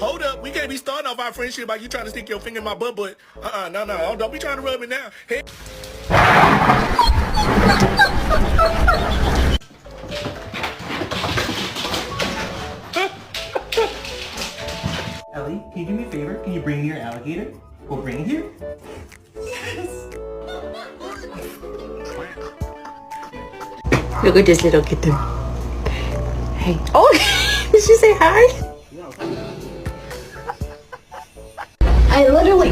Hold up, we can't be starting off our friendship by you trying to stick your finger in my butt, but no, don't be trying to rub it now. Hey. Ellie, can you do me a favor? Can you bring me your alligator? We'll bring it here. Yes! Look at this little kitten. Hey. Oh, did she say hi? I literally...